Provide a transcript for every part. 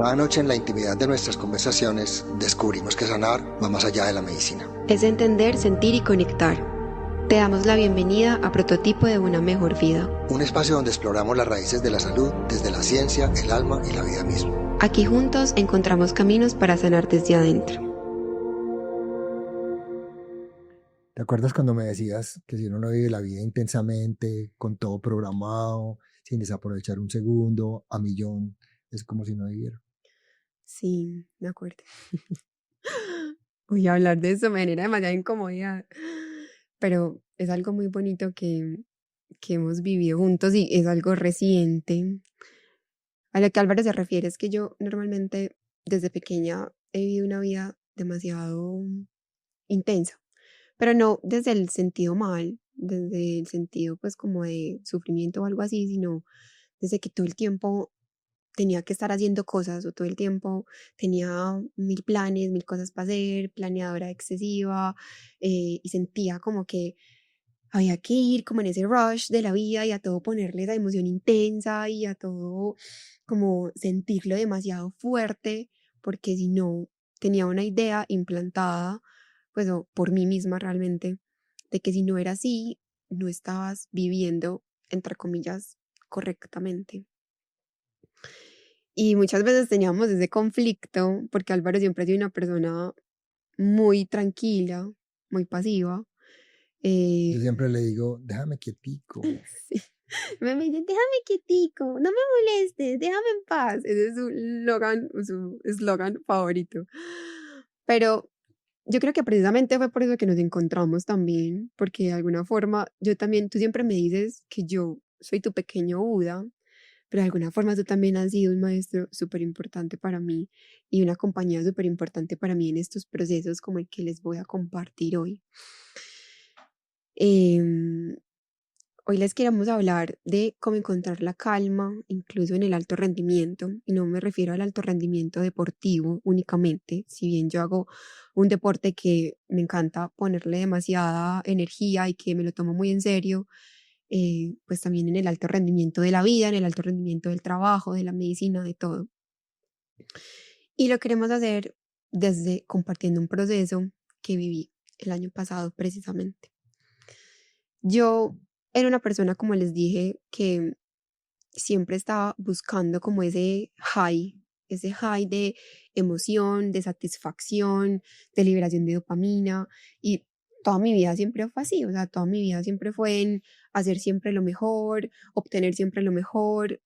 Cada noche en la intimidad de nuestras conversaciones descubrimos que sanar va más allá de la medicina. Es entender, sentir y conectar. Te damos la bienvenida a Prototipo de una mejor vida. Un espacio donde exploramos las raíces de la salud desde la ciencia, el alma y la vida misma. Aquí juntos encontramos caminos para sanar desde adentro. ¿Te acuerdas cuando me decías que si uno no vive la vida intensamente, con todo programado, sin desaprovechar un segundo, a millón, es como si no viviera? Sí, me acuerdo. Voy a hablar de eso, me genera demasiada incomodidad. Pero es algo muy bonito que hemos vivido juntos y es algo reciente. A lo que Álvaro se refiere es que yo normalmente desde pequeña he vivido una vida demasiado intensa, pero no desde el sentido mal, desde el sentido pues como de sufrimiento o algo así, sino desde que todo el tiempo tenía que estar haciendo cosas o todo el tiempo tenía mil planes, mil cosas para hacer, planeadora excesiva, y sentía como que había que ir como en ese rush de la vida y a todo ponerle esa emoción intensa y a todo como sentirlo demasiado fuerte, porque si no tenía una idea implantada, pues por mí misma realmente, de que si no era así, no estabas viviendo, entre comillas, correctamente. Y muchas veces teníamos ese conflicto porque Álvaro siempre ha sido una persona muy tranquila, muy pasiva. Yo eh, siempre le digo, déjame quietico. sí. Me dice, déjame quietico, no me molestes, déjame en paz. Ese es su eslogan favorito. Pero yo creo que precisamente fue por eso que nos encontramos también, porque de alguna forma yo también, tú siempre me dices que yo soy tu pequeño Buda, pero de alguna forma tú también has sido un maestro súper importante para mí y una compañía súper importante para mí en estos procesos como el que les voy a compartir hoy. Em, Hoy les queremos hablar de cómo encontrar la calma, incluso en el alto rendimiento, y no me refiero al alto rendimiento deportivo únicamente, si bien yo hago un deporte que me encanta ponerle demasiada energía y que me lo tomo muy en serio, pues también en el alto rendimiento de la vida, en el alto rendimiento del trabajo, de la medicina, de todo. Y lo queremos hacer desde compartiendo un proceso que viví el año pasado precisamente. Yo era una persona, como les dije, que siempre estaba buscando como ese high de emoción, de satisfacción, de liberación de dopamina y toda mi vida siempre fue así, o sea, toda mi vida siempre fue en hacer siempre lo mejor, obtener siempre lo mejor.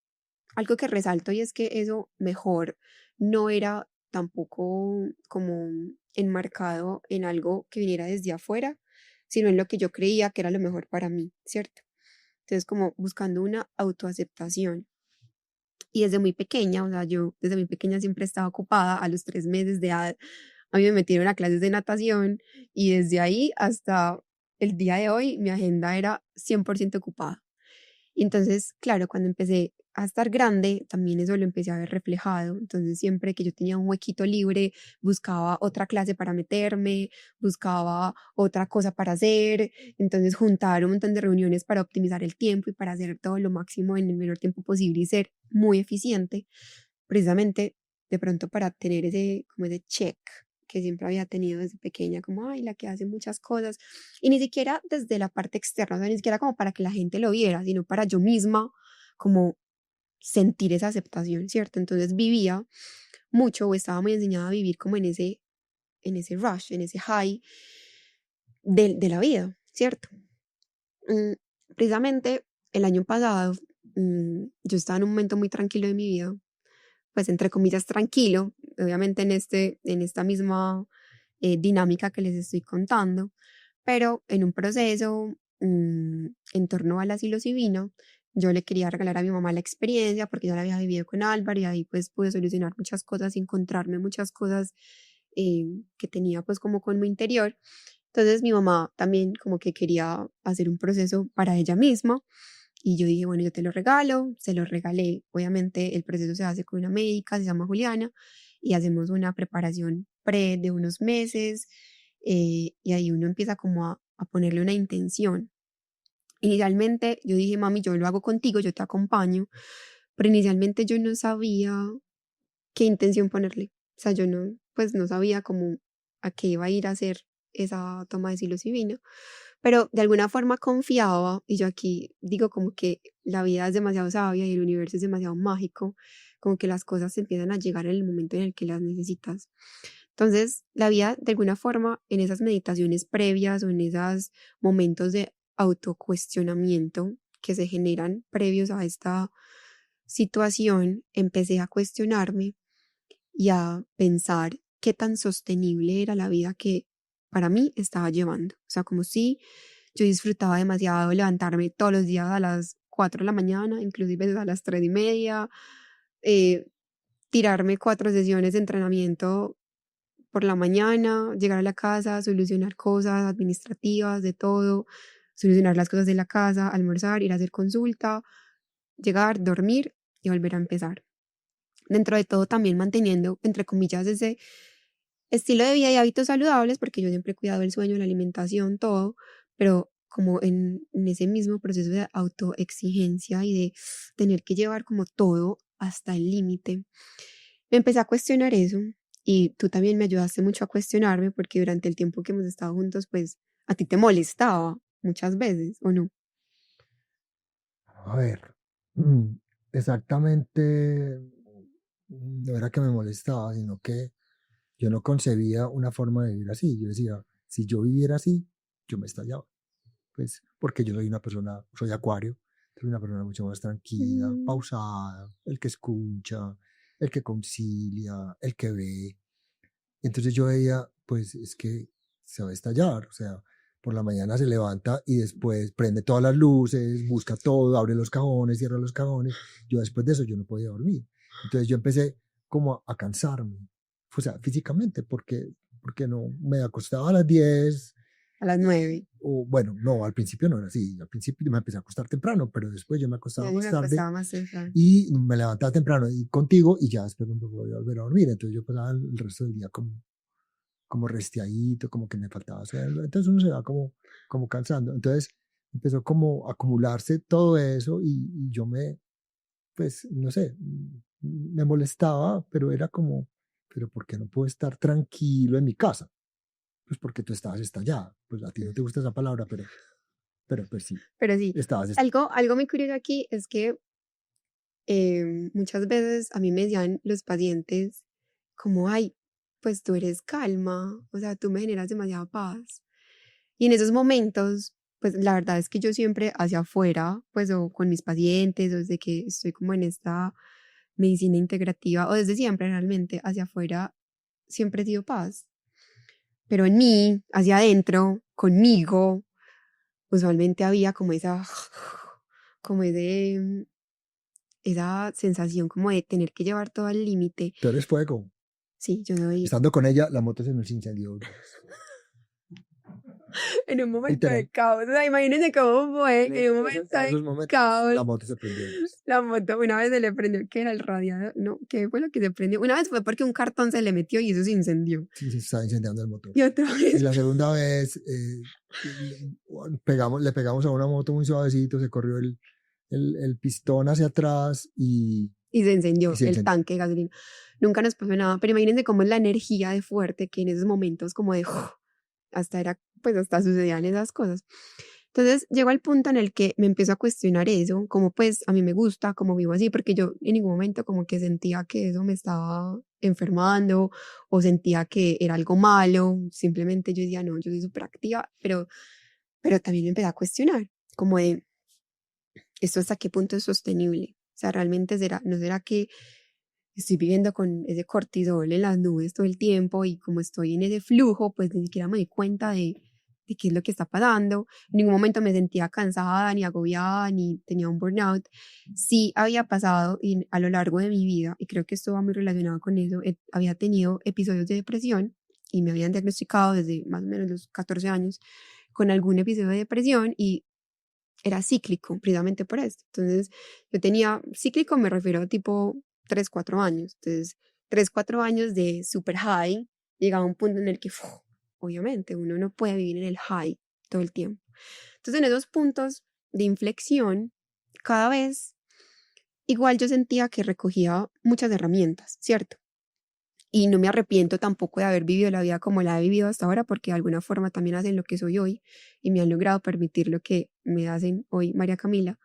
Algo que resalto y es que eso mejor no era tampoco como enmarcado en algo que viniera desde afuera, sino en lo que yo creía que era lo mejor para mí, ¿cierto? Entonces, como buscando una autoaceptación. Y desde muy pequeña, o sea, yo desde muy pequeña siempre estaba ocupada. A los 3 meses de edad, a mí me metieron a clases de natación y desde ahí hasta el día de hoy mi agenda era 100% ocupada. Y entonces, claro, cuando empecé a estar grande, también eso lo empecé a ver reflejado. Entonces, siempre que yo tenía un huequito libre, buscaba otra clase para meterme, buscaba otra cosa para hacer. Entonces, juntar un montón de reuniones para optimizar el tiempo y para hacer todo lo máximo en el menor tiempo posible y ser muy eficiente, precisamente de pronto para tener como ese check que siempre había tenido desde pequeña, como, ay, la que hace muchas cosas, y ni siquiera desde la parte externa, o sea, ni siquiera como para que la gente lo viera, sino para yo misma, como sentir esa aceptación, ¿cierto? Entonces vivía mucho o estaba muy enseñada a vivir como en ese rush, en ese high de la vida, ¿cierto? Mm, Precisamente el año pasado, yo estaba en un momento muy tranquilo de mi vida, pues entre comillas tranquilo, obviamente en esta misma dinámica que les estoy contando, pero en un proceso en torno a la psilocibina, yo le quería regalar a mi mamá la experiencia porque yo la había vivido con Álvaro y ahí pues pude solucionar muchas cosas y encontrarme muchas cosas que tenía pues como con mi interior. Entonces mi mamá también como que quería hacer un proceso para ella misma y yo dije, bueno, yo te lo regalo, se lo regalé. Obviamente el proceso se hace con una médica, se llama Juliana, y hacemos una preparación pre de unos meses, y ahí uno empieza como a ponerle una intención. Inicialmente yo dije, mami, yo lo hago contigo, yo te acompaño, pero inicialmente yo no sabía qué intención ponerle. O sea, yo no, pues no sabía cómo a qué iba a ir a hacer esa toma de psilocibina, pero de alguna forma confiaba, y yo aquí digo como que la vida es demasiado sabia y el universo es demasiado mágico, como que las cosas se empiezan a llegar en el momento en el que las necesitas. Entonces, la vida de alguna forma en esas meditaciones previas o en esos momentos de autocuestionamiento que se generan previos a esta situación, empecé a cuestionarme y a pensar qué tan sostenible era la vida que para mí estaba llevando. O sea, como si yo disfrutaba demasiado levantarme todos los días a las 4 de la mañana, inclusive a las 3:30, eh, tirarme 4 sesiones de entrenamiento por la mañana, llegar a la casa, solucionar cosas administrativas, de todo, solucionar las cosas de la casa, almorzar, ir a hacer consulta, llegar, dormir y volver a empezar. Dentro de todo también manteniendo, entre comillas, ese estilo de vida y hábitos saludables, porque yo siempre he cuidado el sueño, la alimentación, todo, pero como en ese mismo proceso de autoexigencia y de tener que llevar como todo hasta el límite, me empecé a cuestionar eso y tú también me ayudaste mucho a cuestionarme porque durante el tiempo que hemos estado juntos, pues a ti te molestaba muchas veces, ¿o no? A ver, mm, exactamente, no era que me molestaba, sino que yo no concebía una forma de vivir así. Yo decía, si yo viviera así, yo me estallaba. Pues porque yo soy una persona, soy acuario, soy una persona mucho más tranquila, Mm, pausada, el que escucha, el que concilia, el que ve. Entonces yo veía, pues es que se va a estallar, o sea, por la mañana se levanta y después prende todas las luces, busca todo, abre los cajones, cierra los cajones. Yo después de eso yo no podía dormir. Entonces yo empecé como a cansarme, o sea, físicamente, porque no me acostaba a las 10 a las 9. o bueno, no, al principio no era así, al principio me empecé a acostar temprano, pero después yo me Ya acostaba ni más me tarde acostaba más temprano. y me levantaba temprano y contigo y ya después no podía volver a dormir. Entonces yo pasaba el resto del día como restiadito, como que me faltaba sueño. Entonces uno se va como cansando. Entonces empezó como a acumularse todo eso y yo pues, no sé, me molestaba, pero era como, pero ¿por qué no puedo estar tranquilo en mi casa? Pues porque tú estabas estallada. Pues a ti no te gusta esa palabra, pero pues sí, Pero sí, estabas estallada. algo muy curioso aquí es que muchas veces a mí me decían los pacientes como, ay, pues tú eres calma, o sea, tú me generas demasiada paz. Y en esos momentos, pues la verdad es que yo siempre hacia afuera, pues o con mis pacientes, o desde que estoy como en esta medicina integrativa, o desde siempre realmente hacia afuera, siempre he sido paz. Pero en mí, hacia adentro, conmigo, usualmente había como esa, como esa sensación como de tener que llevar todo al límite. Tú eres fuego. Sí, yo soy Estando con ella, la moto se nos incendió. en un momento de Literal. caos. O sea, imagínense cómo fue en un momento En de esos momentos, caos. la moto se prendió. La moto, una vez se le prendió, ¿qué era el radiador? No, ¿qué fue lo que se prendió? Una vez fue porque un cartón se le metió y eso se incendió. Sí, se estaba incendiando el motor. Y otra Y vez, la segunda vez le pegamos a una moto muy suavecito, se corrió el pistón hacia atrás y se y incendió se el incendió. tanque de gasolina. Nunca nos pasó nada, pero imagínense cómo es la energía de fuerte que en esos momentos como de, hasta era, pues hasta sucedían esas cosas. Entonces llegó al punto en el que me empiezo a cuestionar eso, como pues a mí me gusta, como vivo así, porque yo en ningún momento como que sentía que eso me estaba enfermando o sentía que era algo malo, simplemente yo decía, no, yo soy súper activa, pero también me empecé a cuestionar, como de, ¿esto hasta qué punto es sostenible? O sea, realmente será, ¿no será que estoy viviendo con ese cortisol en las nubes todo el tiempo y como estoy en ese flujo, pues ni siquiera me doy cuenta de qué es lo que está pasando? En ningún momento me sentía cansada, ni agobiada, ni tenía un burnout. Sí había pasado y a lo largo de mi vida, y creo que esto va muy relacionado con eso, había tenido episodios de depresión y me habían diagnosticado desde más o menos los 14 años con algún episodio de depresión y era cíclico, precisamente por esto. Entonces, yo tenía, cíclico me refiero a tipo 3 4 años. Entonces, 3 4 años de super high, llegaba a un punto en el que, obviamente, uno no puede vivir en el high todo el tiempo. Entonces, en esos puntos de inflexión, cada vez, igual yo sentía que recogía muchas herramientas, ¿cierto? Y no me arrepiento tampoco de haber vivido la vida como la he vivido hasta ahora, porque de alguna forma también hacen lo que soy hoy y me han logrado permitir lo que me hacen hoy María Camila.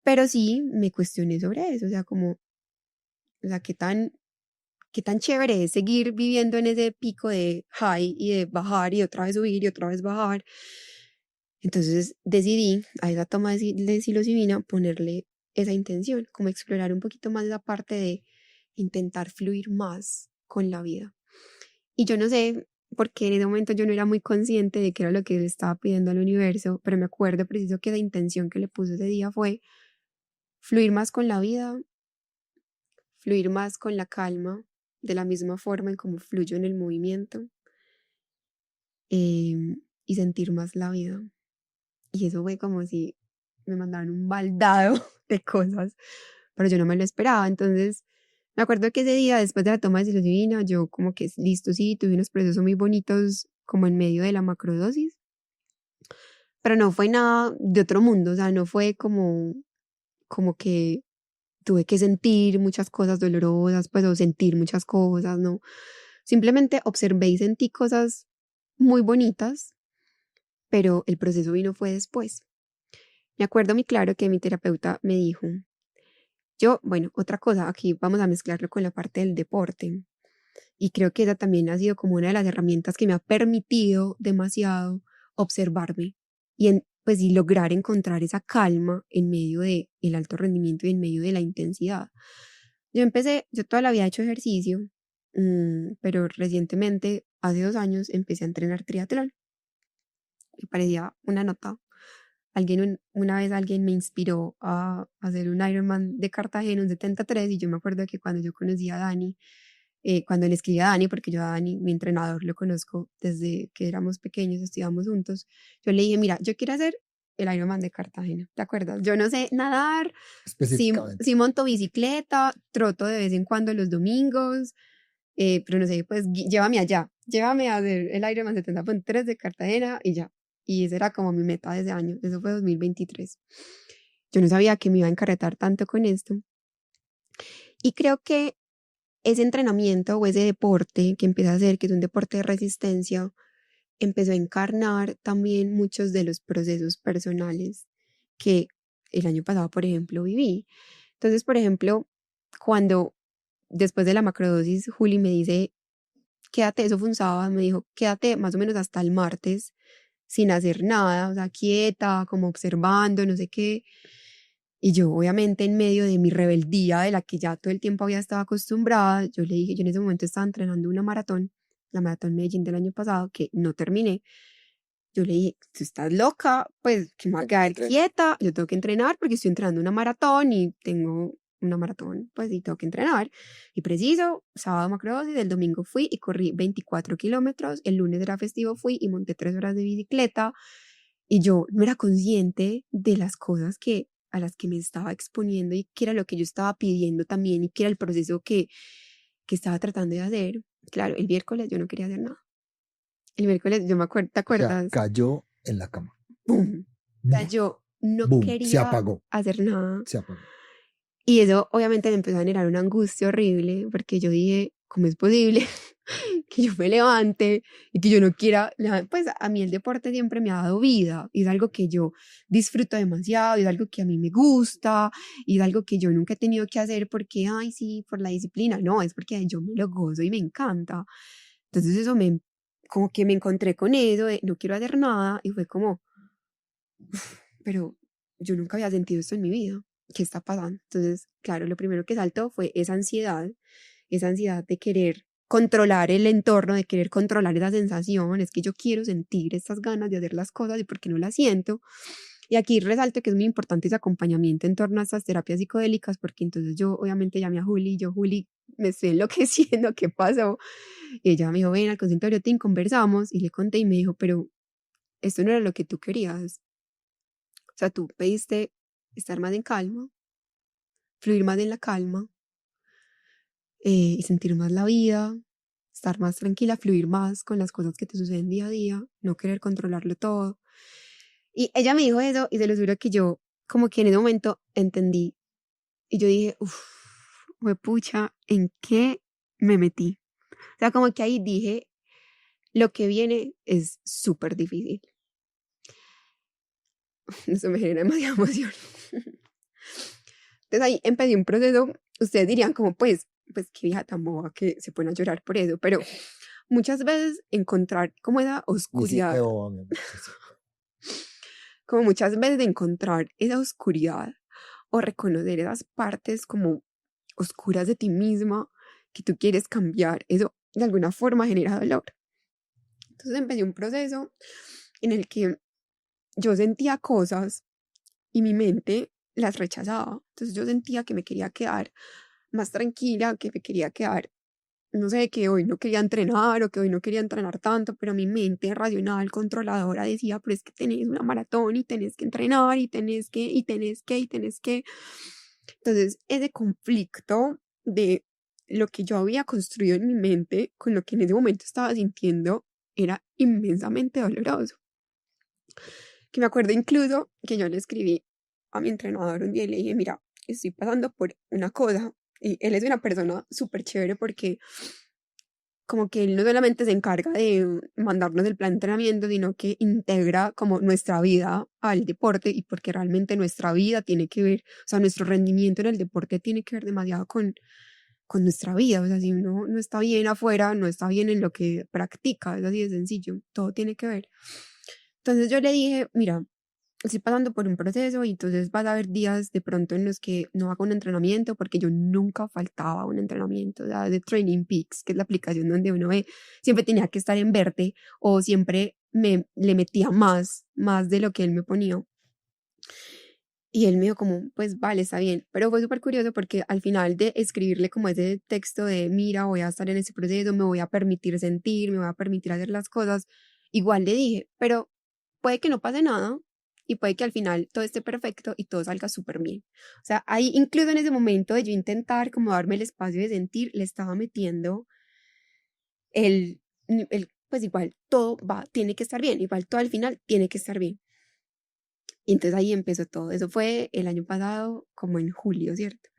Pero sí me cuestioné sobre eso, o sea, como, o sea, qué tan chévere es seguir viviendo en ese pico de high y de bajar y otra vez subir y otra vez bajar. Entonces decidí a esa toma de psilocibina ponerle esa intención, como explorar un poquito más la parte de intentar fluir más con la vida. Y yo no sé, porque en ese momento yo no era muy consciente de qué era lo que le estaba pidiendo al universo, pero me acuerdo preciso que la intención que le puse ese día fue fluir más con la vida, fluir más con la calma, de la misma forma en como fluyo en el movimiento, y sentir más la vida. Y eso fue como si me mandaran un baldado de cosas, pero yo no me lo esperaba. Entonces, me acuerdo que ese día, después de la toma de psilocibina, yo como que listo, sí, tuve unos procesos muy bonitos como en medio de la macrodosis, pero no fue nada de otro mundo, o sea, no fue como que tuve que sentir muchas cosas dolorosas, pues, o sentir muchas cosas, no. Simplemente observé y sentí cosas muy bonitas, pero el proceso vino fue después. Me acuerdo muy claro que mi terapeuta me dijo, bueno, otra cosa, aquí vamos a mezclarlo con la parte del deporte. Y creo que esa también ha sido como una de las herramientas que me ha permitido demasiado observarme pues, y lograr encontrar esa calma en medio del alto rendimiento y en medio de la intensidad. Yo toda la vida he hecho ejercicio, pero recientemente, hace 2 años, empecé a entrenar triatlón. Me parecía una nota. Una vez alguien me inspiró a hacer un Ironman de Cartagena, un 73, y yo me acuerdo que cuando yo conocí a Dani, cuando le escribí a Dani, porque yo a Dani, mi entrenador, lo conozco desde que éramos pequeños, estudiamos juntos, yo le dije, mira, yo quiero hacer el Ironman de Cartagena, ¿te acuerdas? Yo no sé nadar, específicamente. sí monto bicicleta, troto de vez en cuando los domingos, pero no sé, pues llévame allá, llévame a hacer el Ironman 70.3 de Cartagena y ya. Y esa era como mi meta de ese año, eso fue 2023. Yo no sabía que me iba a encarretar tanto con esto. Y creo que ese entrenamiento o ese deporte que empecé a hacer, que es un deporte de resistencia, empezó a encarnar también muchos de los procesos personales que el año pasado, por ejemplo, viví. Entonces, por ejemplo, cuando después de la macrodosis, Juli me dice, quédate, eso fue un sábado, me dijo, quédate más o menos hasta el martes sin hacer nada, o sea, quieta, como observando, no sé qué. Y yo, obviamente, en medio de mi rebeldía, de la que ya todo el tiempo había estado acostumbrada, yo le dije, yo en ese momento estaba entrenando una maratón, la maratón Medellín del año pasado, que no terminé. Yo le dije, tú estás loca, pues que me voy a quedar quieta, yo tengo que entrenar porque estoy entrenando una maratón y tengo una maratón, pues y tengo que entrenar. Y preciso, sábado macrodosis, el domingo fui y corrí 24 kilómetros, el lunes era festivo, fui y monté 3 horas de bicicleta y yo no era consciente de las cosas a las que me estaba exponiendo y que era lo que yo estaba pidiendo también y que era el proceso que estaba tratando de hacer. Claro, el miércoles yo no quería hacer nada. El miércoles, yo me acuerdo, ¿te O sea, acuerdas? cayó en la cama. ¡Boom! O sea, Boom, yo no boom, se quería apagó, hacer nada. se apagó. Y eso obviamente me empezó a generar una angustia horrible porque yo dije, ¿cómo es posible que yo me levante y que yo no quiera? Pues a mí el deporte siempre me ha dado vida y es algo que yo disfruto demasiado y es algo que a mí me gusta y es algo que yo nunca he tenido que hacer porque, ay, sí, por la disciplina. No, es porque yo me lo gozo y me encanta. Entonces eso como que me encontré con eso de no quiero hacer nada y fue como, pero yo nunca había sentido esto en mi vida. ¿Qué está pasando? Entonces, claro, lo primero que saltó fue esa ansiedad de querer controlar el entorno, de querer controlar esa sensación, es que yo quiero sentir estas ganas de hacer las cosas y por qué no las siento. Y aquí resalto que es muy importante ese acompañamiento en torno a estas terapias psicodélicas, porque entonces yo obviamente llamé a Juli, Juli, me estoy enloqueciendo, ¿qué pasó? Y ella me dijo, ven al consultorio, te conversamos, y le conté y me dijo, pero esto no era lo que tú querías. O sea, tú pediste estar más en calma, fluir más en la calma, y sentir más la vida, estar más tranquila, fluir más con las cosas que te suceden día a día, no querer controlarlo todo. Y ella me dijo eso y se lo juro que yo como que en ese momento entendí y yo dije, uff, pucha, ¿en qué me metí? O sea, como que ahí dije, lo que viene es súper difícil. Eso me genera demasiada emoción. Entonces ahí empecé un proceso, ustedes dirían como, pues qué vieja tan boba que se pone a llorar por eso, pero muchas veces encontrar como esa Y sí, oscuridad, qué boba, mi amor, sí. como muchas veces de encontrar esa oscuridad o reconocer esas partes como oscuras de ti misma que tú quieres cambiar, eso de alguna forma genera dolor. Entonces empecé un proceso en el que yo sentía cosas y mi mente las rechazaba. Entonces yo sentía que me quería quedar más tranquila, que me quería quedar, no sé, que hoy no quería entrenar o que hoy no quería entrenar tanto, pero mi mente racional, controladora decía, pero es que tenés una maratón y tenés que entrenar y tenés que, y tenés que, y tenés que. Entonces ese conflicto de lo que yo había construido en mi mente con lo que en ese momento estaba sintiendo era inmensamente doloroso. Que me acuerdo incluso que yo le escribí a mi entrenador un día y le dije, mira, estoy pasando por una cosa. Y él es una persona súper chévere porque como que él no solamente se encarga de mandarnos el plan de entrenamiento, sino que integra como nuestra vida al deporte y porque realmente nuestra vida tiene que ver, o sea, nuestro rendimiento en el deporte tiene que ver demasiado con nuestra vida. O sea, si uno no está bien afuera, no está bien en lo que practica, es así de sencillo, todo tiene que ver. Entonces yo le dije, mira, estoy pasando por un proceso y entonces vas a haber días de pronto en los que no hago un entrenamiento porque yo nunca faltaba a un entrenamiento, o sea, de Training Peaks, que es la aplicación donde uno ve, siempre tenía que estar en verde o siempre le metía más de lo que él me ponía. Y él me dijo como, pues vale, está bien, pero fue súper curioso porque al final de escribirle como ese texto de, mira, voy a estar en ese proceso, me voy a permitir sentir, me voy a permitir hacer las cosas, igual le dije, pero puede que no pase nada y puede que al final todo esté perfecto y todo salga súper bien. O sea, ahí incluso en ese momento de yo intentar como darme el espacio de sentir, le estaba metiendo pues igual todo va, tiene que estar bien, igual todo al final tiene que estar bien. Y entonces ahí empezó todo. Eso fue el año pasado, como en julio, ¿cierto?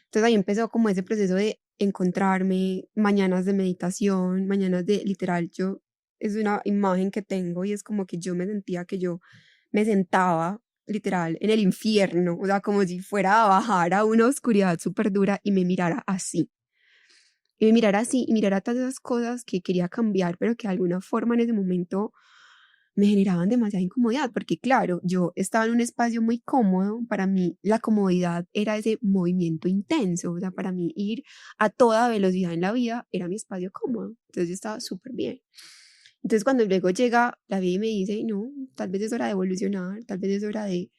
Entonces ahí empezó como ese proceso de encontrarme, mañanas de meditación, mañanas de literal, yo, es una imagen que tengo y es como que yo me sentía que yo me sentaba literal en el infierno, o sea, como si fuera a bajar a una oscuridad súper dura y me mirara así. Y me mirara así y mirara todas esas cosas que quería cambiar, pero que de alguna forma en ese momento me generaban demasiada incomodidad, porque claro, yo estaba en un espacio muy cómodo, para mí la comodidad era ese movimiento intenso, o sea, para mí ir a toda velocidad en la vida era mi espacio cómodo, entonces yo estaba súper bien. Entonces cuando luego llega la vida y me dice, no, tal vez es hora de evolucionar, tal vez es hora de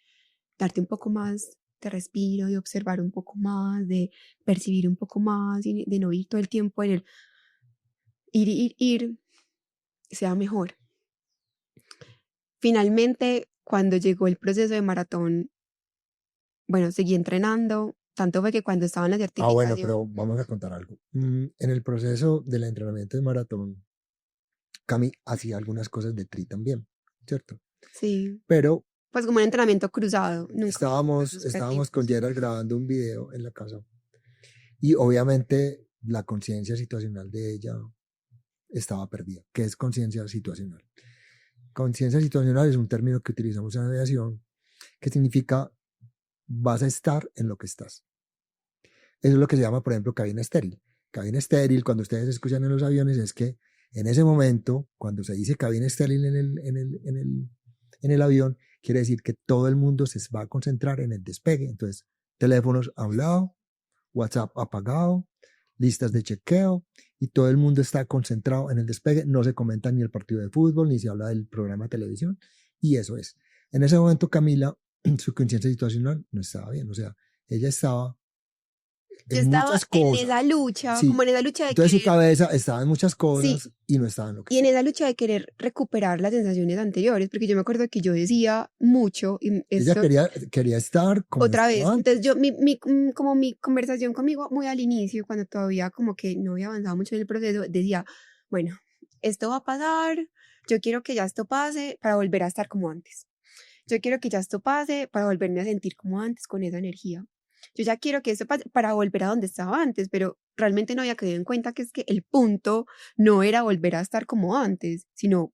darte un poco más de respiro, de observar un poco más, de percibir un poco más, y de no ir todo el tiempo en el ir, sea mejor. Finalmente, cuando llegó el proceso de maratón, bueno, seguí entrenando, tanto fue que cuando estaba en la Ah, bueno, certificación, pero vamos a contar algo. En el proceso del entrenamiento de maratón, Cami hacía algunas cosas de tri también, ¿cierto? sí, Pero pues como un entrenamiento cruzado, nunca fue estábamos con asociativo. Gerald grabando un video en la casa y obviamente la conciencia situacional de ella estaba perdida. ¿Qué es conciencia situacional? Conciencia situacional es un término que utilizamos en la aviación que significa vas a estar en lo que estás. Eso es lo que se llama, por ejemplo, cabina estéril. Cabina estéril, cuando ustedes escuchan en los aviones, es que en ese momento, cuando se dice cabina estéril en el avión, quiere decir que todo el mundo se va a concentrar en el despegue. Entonces, teléfonos a un lado, WhatsApp apagado, listas de chequeo, y todo el mundo está concentrado en el despegue. No se comenta ni el partido de fútbol, ni se habla del programa de televisión, y eso es. En ese momento, Camila, su conciencia situacional no estaba bien. O sea, ella estaba Yo en estaba muchas en esa cosas. lucha, como Sí. en esa lucha de Entonces su querer, cabeza estaba en muchas sí, cosas y no estaba en lo que y en estaba. esa lucha de querer recuperar las sensaciones anteriores, porque yo me acuerdo que yo decía mucho, y Ella esto quería estar como otra vez. estaba Entonces yo, antes. como mi conversación conmigo muy al inicio, cuando todavía como que no había avanzado mucho en el proceso, decía, bueno, esto va a pasar, yo quiero que ya esto pase para volver a estar como antes. Yo quiero que ya esto pase para volverme a sentir como antes con esa energía. yo ya quiero que eso pase para volver a donde estaba antes, pero realmente no había caído en cuenta que es que el punto no era volver a estar como antes, sino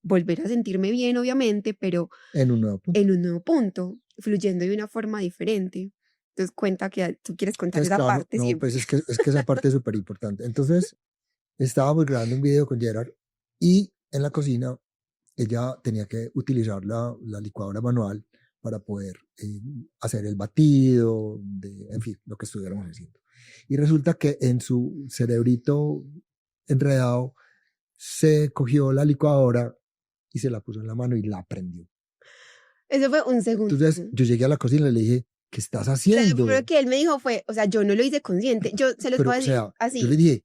volver a sentirme bien, obviamente, pero En un nuevo punto. en un nuevo punto, fluyendo de una forma diferente. Entonces cuenta que tú quieres contar Entonces, esa claro, parte no, siempre. pues es que esa parte es súper importante. Entonces, estábamos grabando un video con Gerard y en la cocina ella tenía que utilizar la licuadora manual para poder hacer el batido, en fin, lo que estuviéramos haciendo. Y resulta que en su cerebrito enredado se cogió la licuadora y se la puso en la mano y la prendió. Eso fue un segundo. Entonces yo llegué a la cocina y le dije, ¿qué estás haciendo? Lo primero que él me dijo fue, o sea, yo no lo hice consciente, yo se los Pero, voy a o decir sea, así. yo le dije,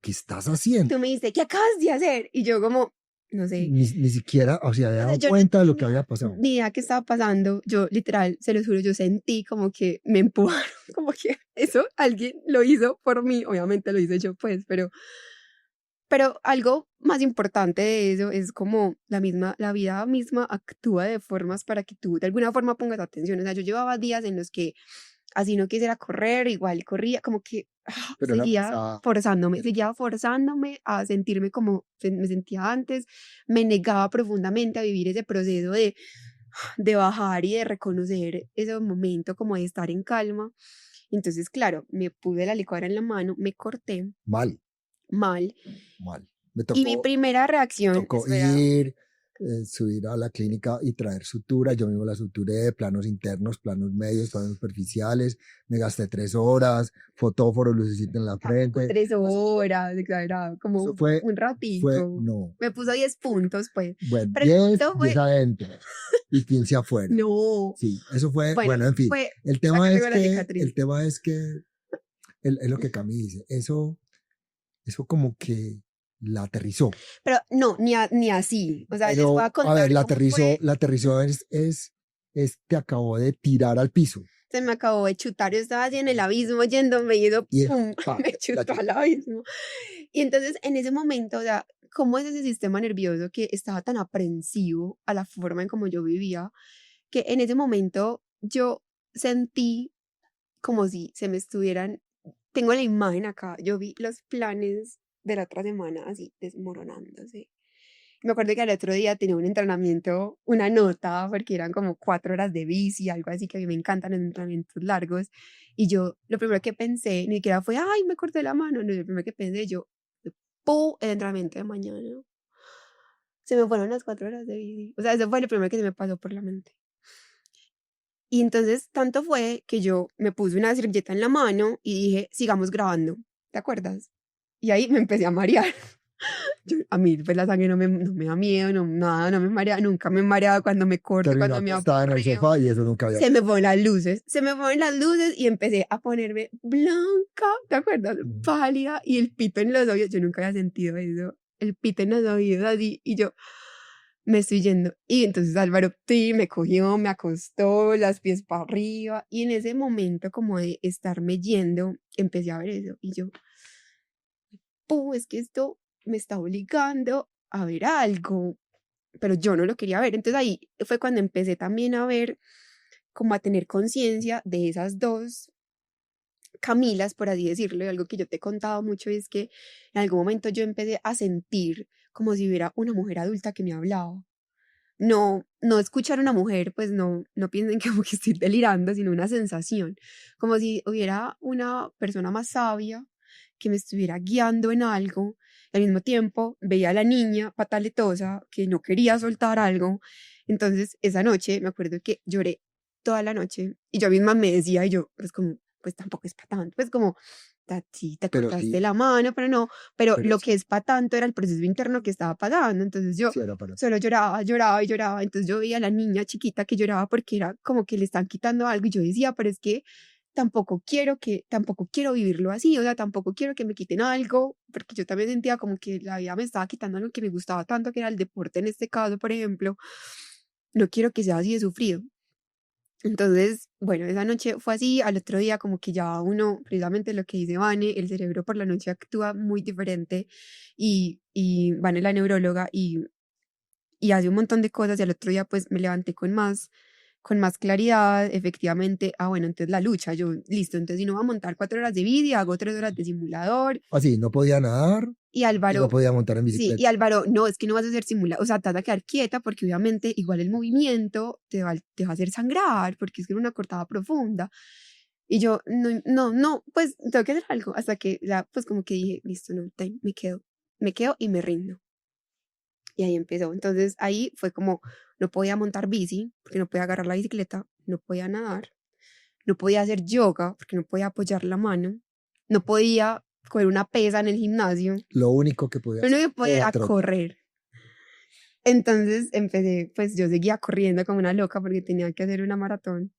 ¿qué estás haciendo? Tú me dices, ¿qué acabas de hacer? Y yo como, no sé. Ni siquiera, o sea, había dado Yo no cuenta de lo que tenía había pasado. ni idea qué estaba pasando. Yo literal, se los juro, yo sentí como que me empujaron, como que eso alguien lo hizo por mí. Obviamente lo hice yo, pues, pero algo más importante de eso es como la vida misma actúa de formas para que tú de alguna forma pongas atención. O sea, yo llevaba días en los que así no quisiera correr, igual corría, como que Pero seguía forzándome a sentirme como me sentía antes, me negaba profundamente a vivir ese proceso de bajar y de reconocer ese momento como de estar en calma. Entonces, claro, me pude la licuadora en la mano, me corté mal. mal. Me Y mi primera reacción, tocó espera, ir, subir a la clínica y traer sutura. Yo mismo la suturé, planos internos, planos medios, planos superficiales. Me gasté 3 horas, fotóforo, lucecita en la frente. 3 horas, exagerado, como Eso fue, un ratito. no. Me puso 10 puntos, pues. Bueno, Pero el 10 punto fue, adentro y 15 afuera. no. Sí, eso fue, Bueno, bueno, en fin. fue, El acá tema es tengo la cicatriz. es lo que Cami dice, eso como que la aterrizó. Pero no, ni así. O sea, les Pero, voy a a contar ver, cómo fue. la aterrizó te acabó de tirar al piso. Se me acabó de chutar. Yo estaba así en el abismo yéndome y eso, Y pum, pa, me chutó al abismo. Y entonces, en ese momento, o sea, ¿cómo es ese sistema nervioso que estaba tan aprensivo a la forma en como yo vivía? Que en ese momento yo sentí como si se me estuvieran, tengo la imagen acá, yo vi los planes de la otra semana así desmoronándose. Me acuerdo que al otro día tenía un entrenamiento, una nota, porque eran como 4 horas de bici, algo así, que a mí me encantan los entrenamientos largos. Y yo, lo primero que pensé, ni siquiera fue, ay, me corté la mano, no, lo primero que pensé, yo, ¡pum! El entrenamiento de mañana. Se me fueron las 4 horas de bici. O sea, eso fue lo primero que se me pasó por la mente. Y entonces, tanto fue que yo me puse una servilleta en la mano y dije, sigamos grabando, ¿te acuerdas? Y ahí me empecé a marear. A mí, pues la sangre no me da miedo, no, nada, no me marea, nunca me he mareado cuando me corto, cuando me estaba en el aburrido. sofá y eso nunca había. Se me fueron las luces y empecé a ponerme blanca, ¿te acuerdas? Pálida y el pito en los oídos. Yo nunca había sentido eso, el pito en los oídos así, y yo me estoy yendo. Y entonces Álvaro me cogió, me acostó, las pies para arriba, y en ese momento como de estarme yendo, empecé a ver eso, y yo, es que esto me está obligando a ver algo, pero yo no lo quería ver. Entonces ahí fue cuando empecé también a ver, como a tener conciencia de esas dos Camilas, por así decirlo. Y algo que yo te he contado mucho es que en algún momento yo empecé a sentir como si hubiera una mujer adulta que me hablaba. No escuchar a una mujer, pues no piensen que como que estoy delirando, sino una sensación, como si hubiera una persona más sabia que me estuviera guiando en algo. Al mismo tiempo veía a la niña pataletosa que no quería soltar algo. Entonces esa noche me acuerdo que lloré toda la noche y yo misma me decía, y yo, pues como, pues tampoco es para tanto, pues como, sí, te Pero cortaste sí, la mano, pero no, pero pero lo sí, que es para tanto era el proceso interno que estaba pasando. Entonces yo sí era para. solo lloraba, lloraba y lloraba. Entonces yo veía a la niña chiquita que lloraba porque era como que le están quitando algo, y yo decía, pero es que tampoco quiero vivirlo así, o sea, tampoco quiero que me quiten algo, porque yo también sentía como que la vida me estaba quitando algo que me gustaba tanto, que era el deporte en este caso, por ejemplo. No quiero que sea así de sufrido. Entonces, bueno, esa noche fue así. Al otro día como que ya uno, precisamente lo que dice Vane, el cerebro por la noche actúa muy diferente, y Vane es la neuróloga y hace un montón de cosas, y al otro día pues me levanté con más con más claridad, efectivamente, bueno, entonces la lucha, yo, listo, entonces si no voy a montar 4 horas de bici, hago 3 horas de simulador. Así, no podía nadar Y y no Álvaro, podía montar en sí, bicicleta. y Álvaro, no, es que no vas a hacer simulador, o sea, te vas a quedar quieta porque obviamente igual el movimiento te va a hacer sangrar porque es que era una cortada profunda. Y yo, no, pues tengo que hacer algo, hasta que pues como que dije, listo, no, me quedo y me rindo. Y ahí empezó. Entonces ahí fue como, no podía montar bici, porque no podía agarrar la bicicleta, no podía nadar, no podía hacer yoga, porque no podía apoyar la mano, no podía coger una pesa en el gimnasio, Lo único que podía lo único hacer que podía era era trotar. correr. Entonces empecé, pues yo seguía corriendo como una loca porque tenía que hacer una maratón.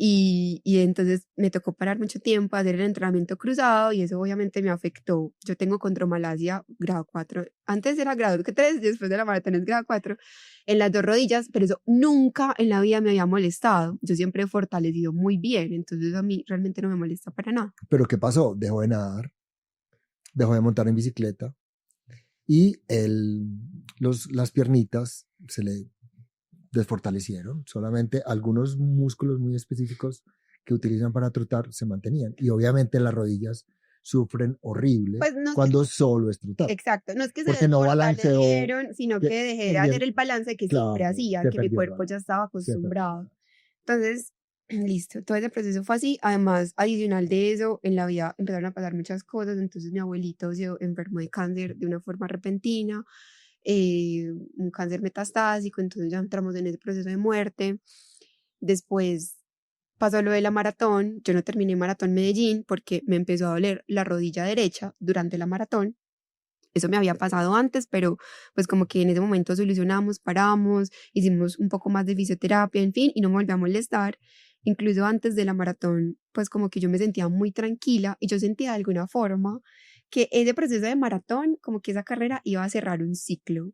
Y entonces me tocó parar mucho tiempo, hacer el entrenamiento cruzado y eso obviamente me afectó. Yo tengo condromalacia grado 4. Antes era grado 3, después de la maratón es grado 4 en las 2 rodillas, pero eso nunca en la vida me había molestado. Yo siempre he fortalecido muy bien, entonces a mí realmente no me molesta para nada. Pero ¿qué pasó? Dejó de nadar, dejó de montar en bicicleta y las piernitas se le desfortalecieron. Solamente algunos músculos muy específicos que utilizan para trotar se mantenían. Y obviamente las rodillas sufren horrible Pues no sé, cuando solo es trotar. exacto, no es que se Porque no balanceó, desfortalecieron, sino que dejé de hacer el balance que siempre claro, hacía, se que mi perdió el cuerpo balance, ya estaba se perdió el acostumbrado. balance. Entonces, listo, todo ese proceso fue así. Además, adicional de eso, en la vida empezaron a pasar muchas cosas. Entonces, mi abuelito se enfermó de cáncer de una forma repentina, un cáncer metastásico. Entonces, ya entramos en ese proceso de muerte. Después pasó lo de la maratón. Yo no terminé Maratón Medellín porque me empezó a doler la rodilla derecha durante la maratón. Eso me había pasado antes, pero pues como que en ese momento solucionamos, paramos, hicimos un poco más de fisioterapia, en fin, y no me volví a molestar. Incluso antes de la maratón, pues como que yo me sentía muy tranquila y yo sentía de alguna forma que ese proceso de maratón, como que esa carrera iba a cerrar un ciclo.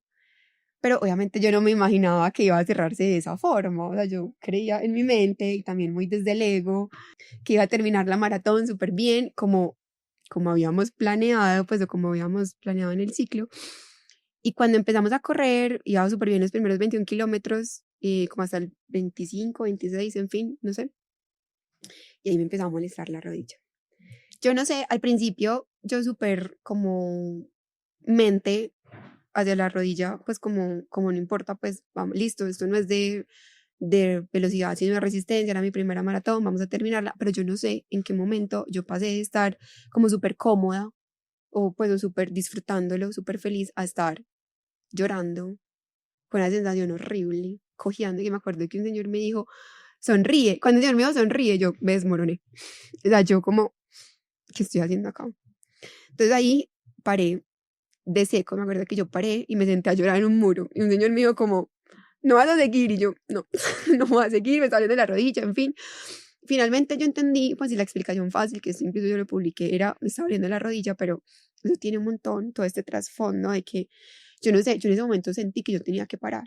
Pero obviamente yo no me imaginaba que iba a cerrarse de esa forma. O sea, yo creía en mi mente y también muy desde el ego que iba a terminar la maratón súper bien, como habíamos planeado, pues o como habíamos planeado en el ciclo. Y cuando empezamos a correr, iba súper bien los primeros 21 kilómetros, como hasta el 25, 26, en fin, no sé. Y ahí me empezó a molestar la rodilla. Yo no sé, al principio yo súper como mente hacia la rodilla, pues como no importa, pues vamos, listo, esto no es de velocidad, sino de resistencia, era mi primera maratón, vamos a terminarla, pero yo no sé en qué momento yo pasé de estar como súper cómoda o pues súper disfrutándolo, súper feliz, a estar llorando, con una sensación horrible, cojeando, y me acuerdo que un señor me dijo, sonríe, cuando el señor me dijo sonríe, yo me desmoroné, o sea, yo como, ¿qué estoy haciendo acá? Entonces ahí paré de seco, me acuerdo que yo paré y me senté a llorar en un muro, y un señor me dijo como, no vas a seguir, y yo, no, no voy a seguir, me salió de la rodilla, en fin. Finalmente yo entendí, pues, y la explicación fácil, que incluso yo lo publiqué, era, me estaba abriendo la rodilla, pero eso tiene un montón, todo este trasfondo de que, yo no sé, yo en ese momento sentí que yo tenía que parar.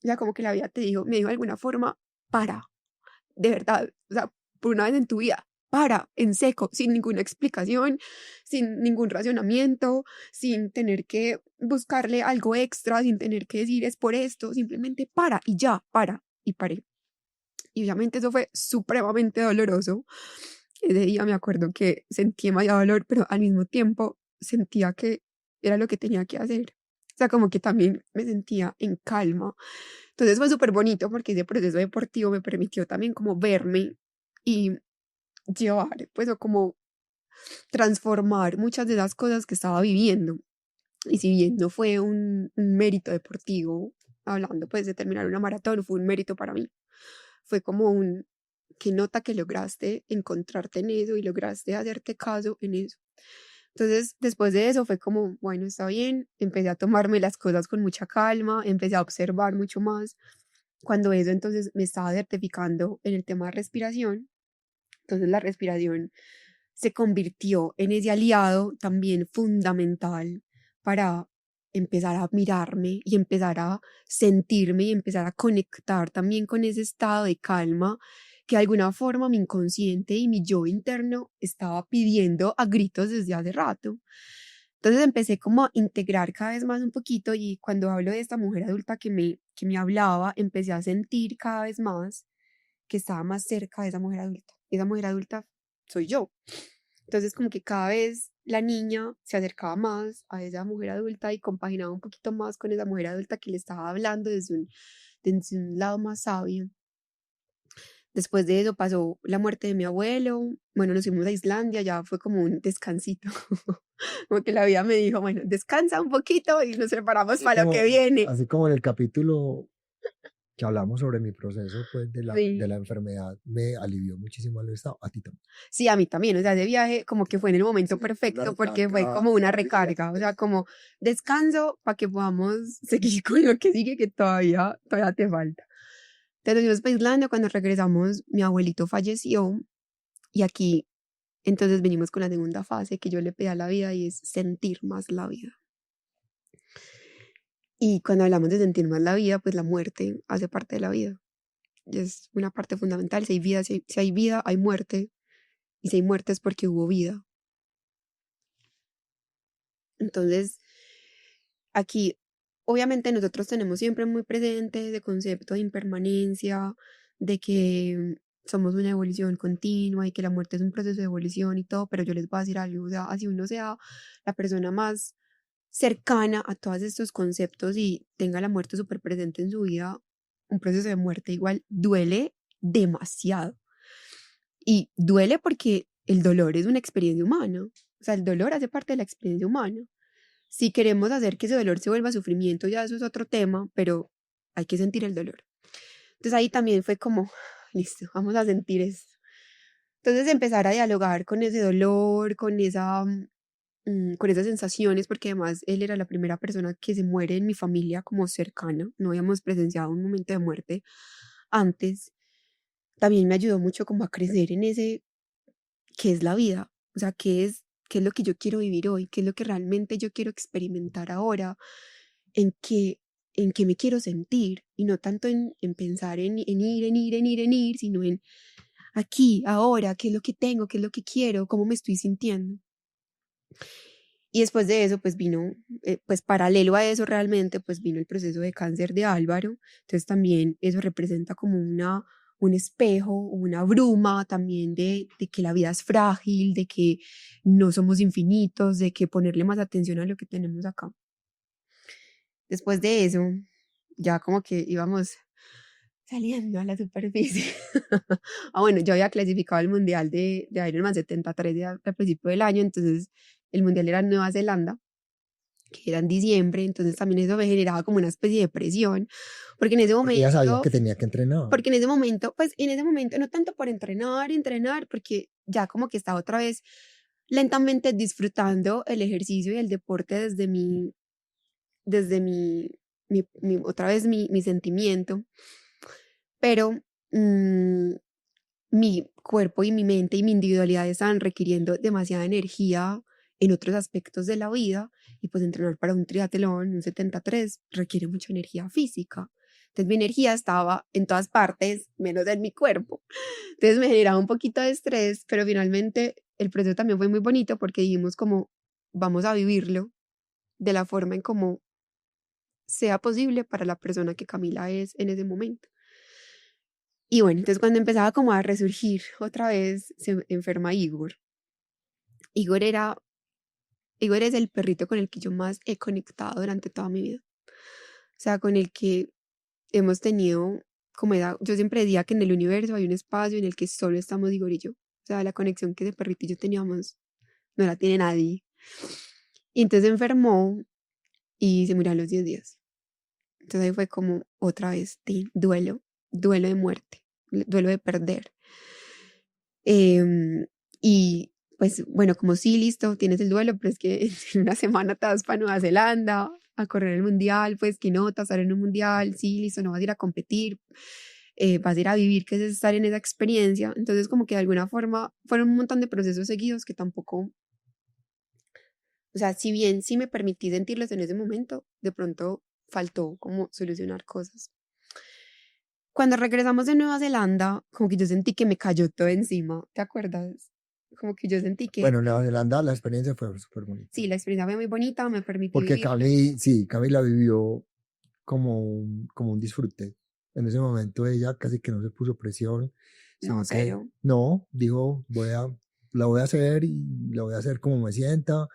O sea, como que la vida me dijo de alguna forma, para, de verdad, o sea, por una vez en tu vida, para, en seco, sin ninguna explicación, sin ningún racionamiento, sin tener que buscarle algo extra, sin tener que decir es por esto, simplemente para y ya, para, y paré. Y obviamente eso fue supremamente doloroso. Ese día me acuerdo que sentí demasiado dolor, pero al mismo tiempo sentía que era lo que tenía que hacer. O sea, como que también me sentía en calma. Entonces fue súper bonito porque ese proceso deportivo me permitió también como verme y llevar, pues, o como transformar muchas de las cosas que estaba viviendo. Y si bien no fue un mérito deportivo, hablando pues de terminar una maratón, fue un mérito para mí. Fue como qué nota que lograste encontrarte en eso y lograste hacerte caso en eso. Entonces, después de eso fue como, bueno, está bien, empecé a tomarme las cosas con mucha calma, empecé a observar mucho más. Cuando eso entonces me estaba certificando en el tema de respiración, entonces la respiración se convirtió en ese aliado también fundamental para empezar a mirarme y empezar a sentirme y empezar a conectar también con ese estado de calma que de alguna forma mi inconsciente y mi yo interno estaba pidiendo a gritos desde hace rato. Entonces empecé como a integrar cada vez más un poquito y cuando hablo de esta mujer adulta que me hablaba, empecé a sentir cada vez más que estaba más cerca de esa mujer adulta. Y esa mujer adulta soy yo. Entonces como que cada vez la niña se acercaba más a esa mujer adulta y compaginaba un poquito más con esa mujer adulta que le estaba hablando desde un lado más sabio. Después de eso pasó la muerte de mi abuelo. Bueno, nos fuimos a Islandia, ya fue como un descansito. Como que la vida me dijo, bueno, descansa un poquito y nos preparamos para lo que viene. Así como en el capítulo que hablamos sobre mi proceso pues, de Sí. la enfermedad, me alivió muchísimo el estado. A ti también. Sí, a mí también, o sea, ese viaje como que fue en el momento Sí, perfecto porque fue recarga. como una recarga, o sea, como descanso para que podamos seguir con lo que sigue que todavía te falta. Entonces nos fuimos para Islandia, cuando regresamos mi abuelito falleció y aquí entonces venimos con la segunda fase que yo le pedí a la vida y es sentir más la vida. Y cuando hablamos de sentir más la vida, pues la muerte hace parte de la vida. Y es una parte fundamental. Si hay vida, si hay vida, hay muerte. Y si hay muerte es porque hubo vida. Entonces, aquí, obviamente nosotros tenemos siempre muy presente ese concepto de impermanencia, de que somos una evolución continua y que la muerte es un proceso de evolución y todo, pero yo les voy a decir algo, o sea, así uno sea la persona más cercana a todos estos conceptos y tenga la muerte súper presente en su vida, un proceso de muerte igual duele demasiado. Y duele porque el dolor es una experiencia humana. O sea, el dolor hace parte de la experiencia humana. Si queremos hacer que ese dolor se vuelva sufrimiento, ya eso es otro tema, pero hay que sentir el dolor. Entonces ahí también fue como, listo, vamos a sentir esto. Entonces empezar a dialogar con ese dolor, con con esas sensaciones, porque además él era la primera persona que se muere en mi familia como cercana, no habíamos presenciado un momento de muerte antes, también me ayudó mucho como a crecer en ese, qué es la vida, o sea, qué es lo que yo quiero vivir hoy, qué es lo que realmente yo quiero experimentar ahora, en qué, en qué me quiero sentir, y no tanto en pensar en ir, sino en aquí, ahora, qué es lo que tengo, qué es lo que quiero, cómo me estoy sintiendo. Y después de eso, pues vino, pues paralelo a eso realmente, pues vino el proceso de cáncer de Álvaro. Entonces también eso representa como un espejo, una bruma también de que la vida es frágil, de que no somos infinitos, de que ponerle más atención a lo que tenemos acá. Después de eso, ya como que íbamos saliendo a la superficie. Bueno, yo había clasificado al mundial de Ironman 73 al principio del año, entonces el mundial era en Nueva Zelanda, que era en diciembre, entonces también eso me generaba como una especie de presión, porque en ese Porque ya sabía momento, que tenía que entrenar. porque en ese momento, no tanto por entrenar, porque ya como que estaba otra vez lentamente disfrutando el ejercicio y el deporte desde otra vez mi sentimiento, pero mi cuerpo y mi mente y mi individualidad estaban requiriendo demasiada energía en otros aspectos de la vida y pues entrenar para un triatlón, un 73, requiere mucha energía física. Entonces mi energía estaba en todas partes, menos en mi cuerpo. Entonces me generaba un poquito de estrés, pero finalmente el proceso también fue muy bonito porque dijimos como vamos a vivirlo de la forma en como sea posible para la persona que Camila es en ese momento. Y bueno, entonces cuando empezaba como a resurgir otra vez, se enferma Igor. Igor era, Igor es el perrito con el que yo más he conectado durante toda mi vida. O sea, con el que hemos tenido, yo siempre decía que en el universo hay un espacio en el que solo estamos Igor y yo. O sea, la conexión que ese perrito y yo teníamos no la tiene nadie. Y entonces se enfermó y se murió a los 10 días. Entonces ahí fue como otra vez, duelo de muerte, duelo de perder. Y pues bueno, como sí, listo, tienes el duelo, pero es que en una semana te vas para Nueva Zelanda a correr el mundial, pues que no, te vas a estar en un mundial, sí, listo, no vas a ir a competir, vas a ir a vivir, que es estar en esa experiencia. Entonces como que de alguna forma fueron un montón de procesos seguidos que tampoco, o sea, si bien sí me permití sentirlos en ese momento, de pronto faltó como solucionar cosas. Cuando regresamos de Nueva Zelanda, como que yo sentí que me cayó todo encima, ¿te acuerdas? Como que yo sentí que Bueno, en Nueva Zelanda la experiencia fue súper bonita. sí, la experiencia fue muy bonita, me permití Porque vivir. Camila vivió como un disfrute. En ese momento ella casi que no se puso presión, No, sino que cero. no, dijo, la voy a hacer y la voy a hacer como me sienta.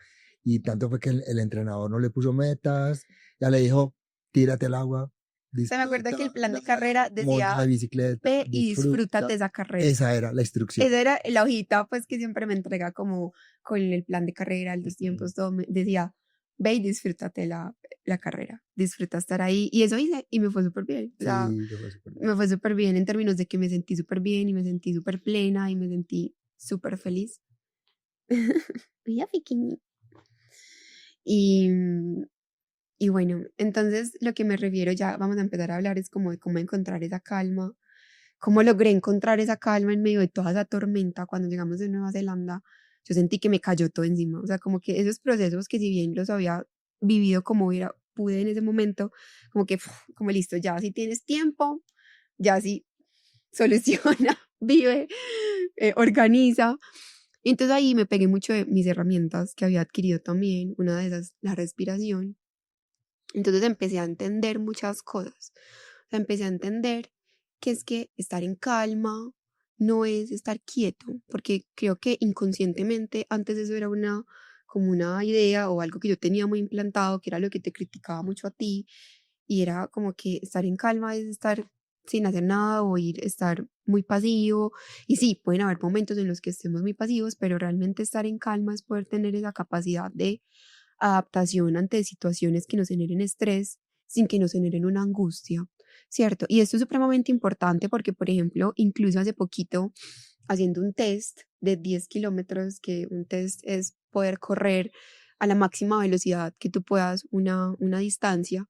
Y tanto fue que el entrenador no le puso metas, ya le dijo, tírate al agua, Se me acuerda disfruta, que el plan de carrera monta la decía, bicicleta, ve y disfrútate disfruta. esa carrera. Esa era la instrucción. Esa era la hojita, pues, que siempre me entrega como con el plan de carrera, los tiempos, todo. Decía, ve y disfrútate la carrera. Disfruta estar ahí. Y eso hice y me fue súper bien. O sea, Sí, te fue súper bien. me fue súper bien en términos de que me sentí súper bien y me sentí súper plena y me sentí súper feliz. Mira, pequeñi. Y, y bueno, entonces lo que me refiero, ya vamos a empezar a hablar, es como de cómo encontrar esa calma, cómo logré encontrar esa calma en medio de toda esa tormenta cuando llegamos de Nueva Zelanda. Yo sentí que me cayó todo encima, o sea, como que esos procesos que si bien los había vivido como pude en ese momento, como que, como listo, ya si tienes tiempo, ya si soluciona, vive, organiza. Y entonces ahí me pegué mucho de mis herramientas que había adquirido también, una de esas, la respiración. Entonces empecé a entender muchas cosas. O sea, empecé a entender que es que estar en calma no es estar quieto, porque creo que inconscientemente antes eso era como una idea o algo que yo tenía muy implantado, que era lo que te criticaba mucho a ti, y era como que estar en calma es estar sin hacer nada o estar muy pasivo. Y sí, pueden haber momentos en los que estemos muy pasivos, pero realmente estar en calma es poder tener esa capacidad de adaptación ante situaciones que nos generen estrés sin que nos generen una angustia, ¿cierto? Y esto es supremamente importante porque, por ejemplo, incluso hace poquito, haciendo un test de 10 kilómetros, que un test es poder correr a la máxima velocidad que tú puedas una distancia,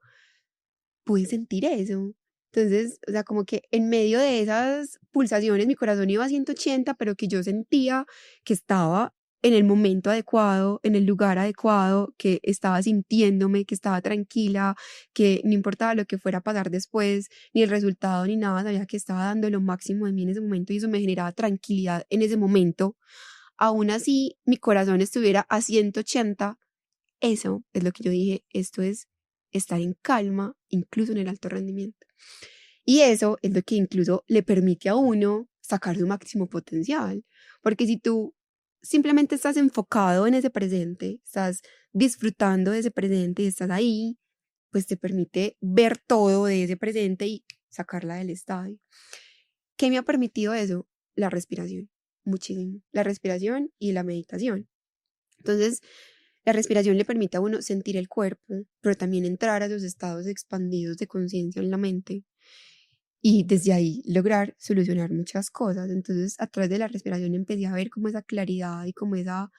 pude sentir eso. Entonces, o sea, como que en medio de esas pulsaciones mi corazón iba a 180, pero que yo sentía que estaba en el momento adecuado, en el lugar adecuado, que estaba sintiéndome, que estaba tranquila, que no importaba lo que fuera a pasar después, ni el resultado, ni nada, sabía que estaba dando lo máximo de mí en ese momento y eso me generaba tranquilidad en ese momento. Aún así, mi corazón estuviera a 180. Eso es lo que yo dije, esto es estar en calma, incluso en el alto rendimiento. Y eso es lo que incluso le permite a uno sacar su máximo potencial. Porque si tú simplemente estás enfocado en ese presente, estás disfrutando de ese presente y estás ahí, pues te permite ver todo de ese presente y sacarla del estadio. ¿Qué me ha permitido eso? La respiración, muchísimo. La respiración y la meditación. Entonces, la respiración le permite a uno sentir el cuerpo, pero también entrar a esos estados expandidos de conciencia en la mente y desde ahí lograr solucionar muchas cosas. Entonces, a través de la respiración empecé a ver como esa claridad y como esa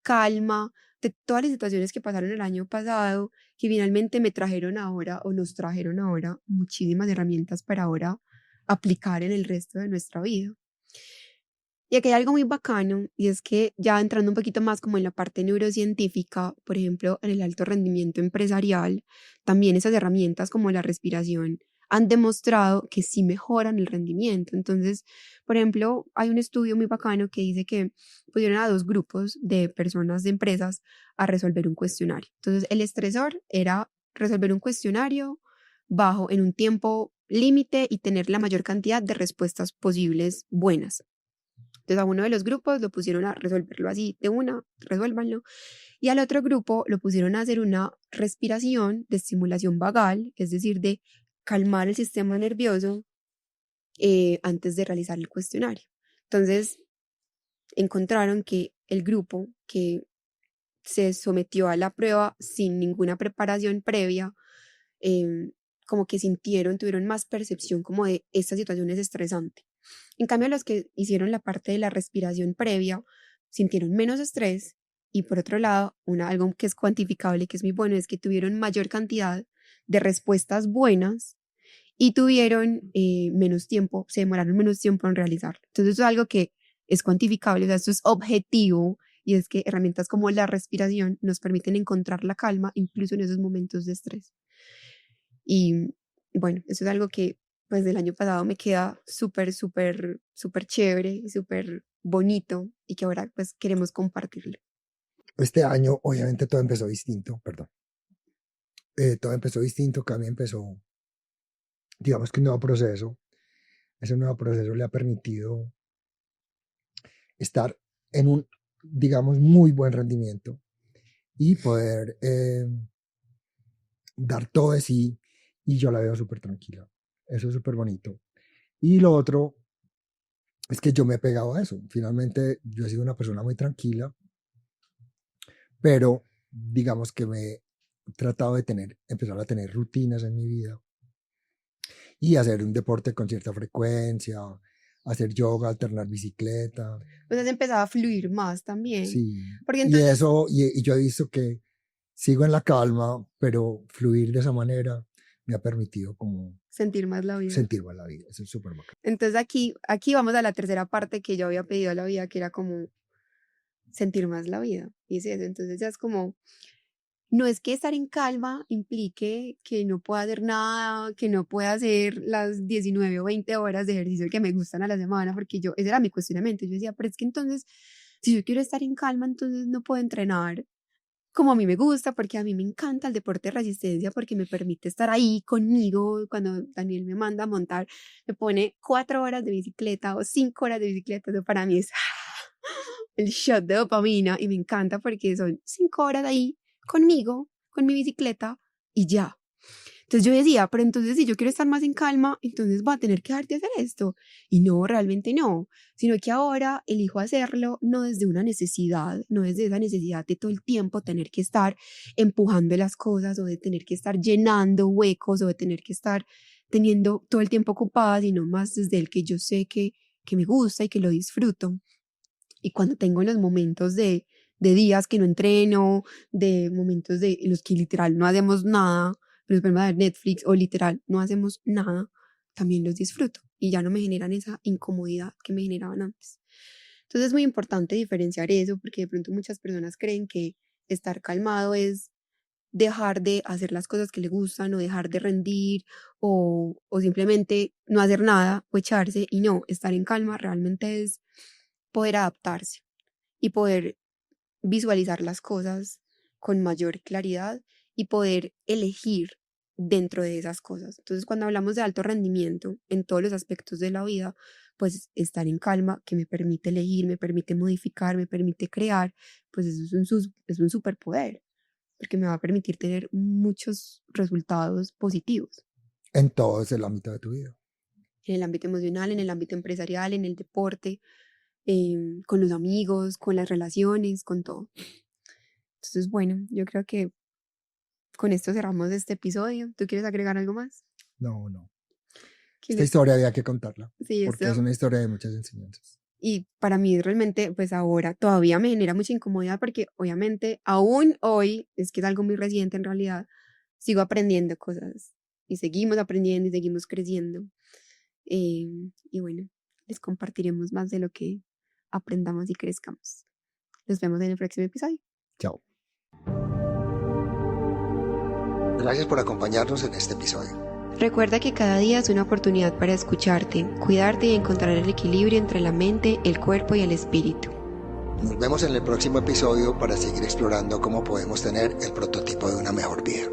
calma de todas las situaciones que pasaron el año pasado, que finalmente me trajeron ahora o nos trajeron ahora muchísimas herramientas para ahora aplicar en el resto de nuestra vida. Y aquí hay algo muy bacano, y es que ya entrando un poquito más como en la parte neurocientífica, por ejemplo, en el alto rendimiento empresarial, también esas herramientas como la respiración han demostrado que sí mejoran el rendimiento. Entonces, por ejemplo, hay un estudio muy bacano que dice que pusieron a dos grupos de personas de empresas a resolver un cuestionario. Entonces, el estresor era resolver un cuestionario en un tiempo límite y tener la mayor cantidad de respuestas posibles buenas. Entonces a uno de los grupos lo pusieron a resolverlo así de una, resuélvanlo. Y al otro grupo lo pusieron a hacer una respiración de estimulación vagal, es decir, de calmar el sistema nervioso antes de realizar el cuestionario. Entonces encontraron que el grupo que se sometió a la prueba sin ninguna preparación previa, como que tuvieron más percepción como de esta situación es estresante. En cambio, los que hicieron la parte de la respiración previa sintieron menos estrés y por otro lado, algo que es cuantificable, que es muy bueno, es que tuvieron mayor cantidad de respuestas buenas y tuvieron menos tiempo, se demoraron menos tiempo en realizarlo. Entonces, eso es algo que es cuantificable, o sea, esto es objetivo y es que herramientas como la respiración nos permiten encontrar la calma incluso en esos momentos de estrés. Y bueno, eso es algo que pues del año pasado me queda súper, súper, súper chévere y súper bonito y que ahora pues queremos compartirlo. Este año, obviamente, todo empezó distinto, perdón. Todo empezó distinto, Cami empezó digamos que ese nuevo proceso le ha permitido estar en un, digamos, muy buen rendimiento y poder dar todo de sí, y yo la veo súper tranquila. Eso es súper bonito. Y lo otro es que yo me he pegado a eso. Finalmente, yo he sido una persona muy tranquila, pero digamos que me he tratado de empezar a tener rutinas en mi vida y hacer un deporte con cierta frecuencia, hacer yoga, alternar bicicleta. Pues has empezado a fluir más también. Sí. Porque Y entonces, eso, y yo he visto que sigo en la calma, pero fluir de esa manera me ha permitido como sentir más la vida. sentir más la vida. Eso es súper bacán. Entonces aquí vamos a la tercera parte que yo había pedido a la vida, que era como sentir más la vida. Y es eso. Entonces ya es como, no es que estar en calma implique que no pueda hacer nada, que no pueda hacer las 19 o 20 horas de ejercicio que me gustan a la semana, porque ese era mi cuestionamiento. Yo decía, pero es que entonces, si yo quiero estar en calma, entonces no puedo entrenar como a mí me gusta, porque a mí me encanta el deporte de resistencia, porque me permite estar ahí conmigo. Cuando Daniel me manda a montar, me pone 4 horas de bicicleta o 5 horas de bicicleta. Eso para mí es el shot de dopamina y me encanta porque son 5 horas ahí conmigo, con mi bicicleta y ya. Entonces yo decía, pero entonces si yo quiero estar más en calma, entonces voy a tener que dejar de hacer esto. Y no, realmente no, sino que ahora elijo hacerlo no desde una necesidad, no desde esa necesidad de todo el tiempo tener que estar empujando las cosas o de tener que estar llenando huecos o de tener que estar teniendo todo el tiempo ocupada, sino más desde el que yo sé que me gusta y que lo disfruto. Y cuando tengo los momentos de días que no entreno, de momentos en los que literal no hacemos nada, nos ponemos a ver Netflix o literal no hacemos nada, también los disfruto y ya no me generan esa incomodidad que me generaban antes. Entonces es muy importante diferenciar eso, porque de pronto muchas personas creen que estar calmado es dejar de hacer las cosas que le gustan o dejar de rendir o simplemente no hacer nada o echarse, y no, estar en calma realmente es poder adaptarse y poder visualizar las cosas con mayor claridad y poder elegir dentro de esas cosas. Entonces, cuando hablamos de alto rendimiento en todos los aspectos de la vida, pues estar en calma, que me permite elegir, me permite modificar, me permite crear, pues eso es un superpoder, porque me va a permitir tener muchos resultados positivos. En todo el ámbito de tu vida. En el ámbito emocional, en el ámbito empresarial, en el deporte, con los amigos, con las relaciones, con todo. Entonces, bueno, yo creo que con esto cerramos este episodio. ¿Tú quieres agregar algo más? No. Esta historia había que contarla. Sí, porque es una historia de muchas enseñanzas. Y para mí realmente, pues ahora todavía me genera mucha incomodidad porque obviamente aún hoy, es que es algo muy reciente en realidad, sigo aprendiendo cosas y seguimos aprendiendo y seguimos creciendo. Y bueno, les compartiremos más de lo que aprendamos y crezcamos. Nos vemos en el próximo episodio. Chao. Gracias por acompañarnos en este episodio. Recuerda que cada día es una oportunidad para escucharte, cuidarte y encontrar el equilibrio entre la mente, el cuerpo y el espíritu. Nos vemos en el próximo episodio para seguir explorando cómo podemos tener el prototipo de una mejor vida.